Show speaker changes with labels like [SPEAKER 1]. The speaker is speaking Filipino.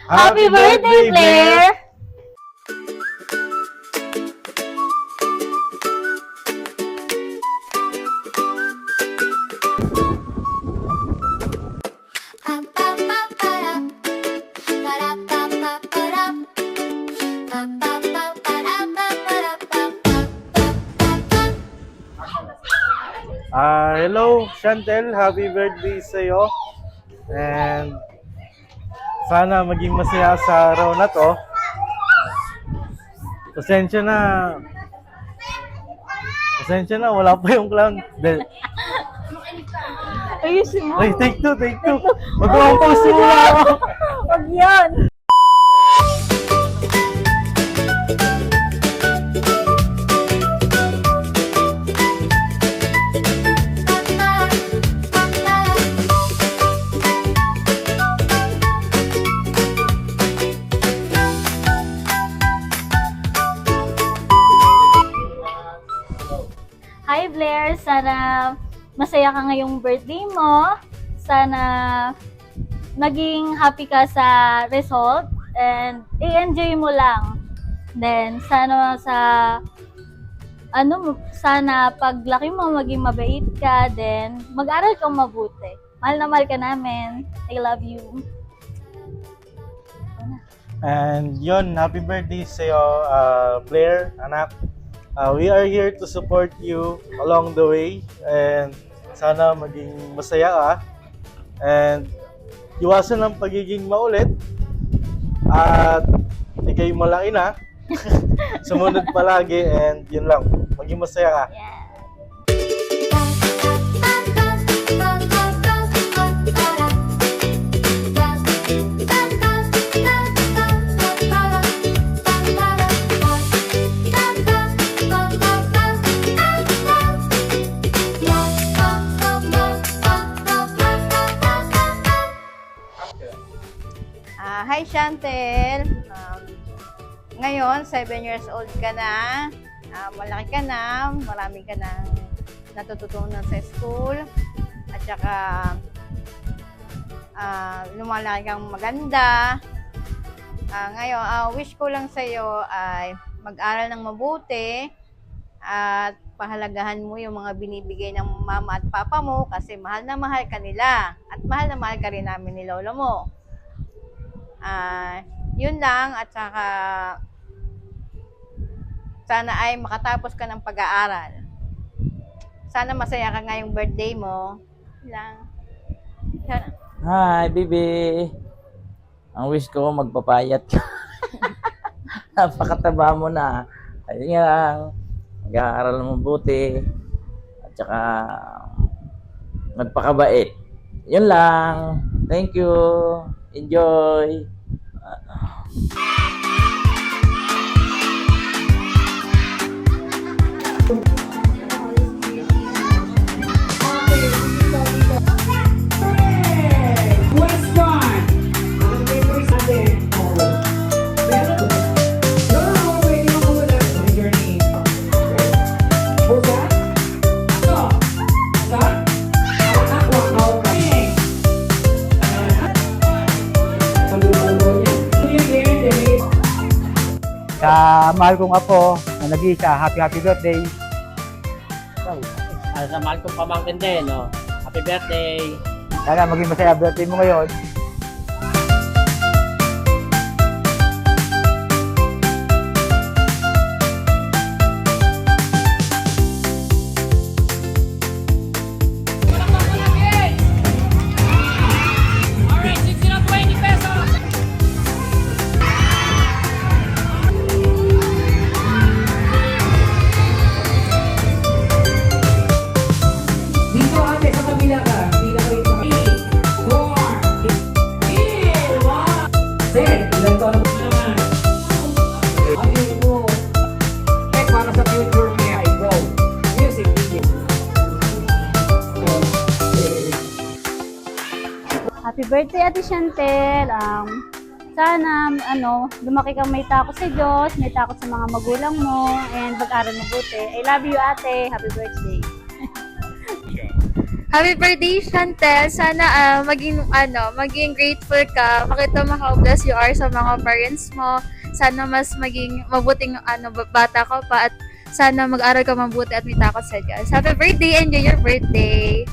[SPEAKER 1] Happy birthday, Blair!
[SPEAKER 2] Hello, Chantel. Happy birthday sa'yo. And sana maging masaya sa araw na to. Pasensya na. Pasensya na, wala pa yung clown.
[SPEAKER 1] Ayusin mo.
[SPEAKER 2] Ay, take two, take two. Magawang pause muna ako.
[SPEAKER 1] Wag yan. Hi Blair, sana masaya ka ngayong birthday mo. Sana maging happy ka sa result and i-enjoy mo lang. Then sana sana paglaki mo maging mabait ka, then mag-aral kang mabuti. Mahal na mahal ka namin. I love you.
[SPEAKER 2] And yun, happy birthday sa'yo, Blair, anak. We are here to support you along the way. And sana maging masaya ka. And iwasan ang pagiging maulit. At ikay malaki na. Sumunod palagi. And yun lang, maging masaya ka.
[SPEAKER 1] Yeah.
[SPEAKER 3] Hi Chantel, ngayon 7 years old ka na, malaki ka na, marami ka nang natututunan sa school, at saka lumalaki kang maganda. Ngayon, wish ko lang sa'yo ay mag-aral ng mabuti at pahalagahan mo yung mga binibigay ng mama at papa mo kasi mahal na mahal ka nila at mahal na mahal ka rin namin ni lolo mo. Yun lang, at saka sana ay makatapos ka ng pag-aaral. Sana masaya ka ngayong birthday mo. Yun lang. Sana.
[SPEAKER 4] Hi, baby. Ang wish ko magpapayat ka. Napakataba mo na. Ayun nga lang. Mag-aaral ng mabuti. At saka magpakabait. Yun lang. Thank you. Enjoy.
[SPEAKER 5] Sa mahal kong apo na nag-iisa, happy birthday.
[SPEAKER 6] Sa mahal kong pamangkin din, no? Happy birthday!
[SPEAKER 5] Sana maging masaya birthday mo ngayon.
[SPEAKER 1] Happy birthday, Ate Chantel. Sana, lumaki kang may takot sa Diyos, may takot sa mga magulang mo, and mag-aral mabuti. I love you, Ate. Happy birthday.
[SPEAKER 7] Happy birthday, Chantel. Sana maging grateful ka. Makita mo how blessed you are sa mga parents mo. Sana mas maging mabuting bata ka pa at sana mag-aral ka mabuti at may takot sa Diyos. Happy birthday! Enjoy your birthday!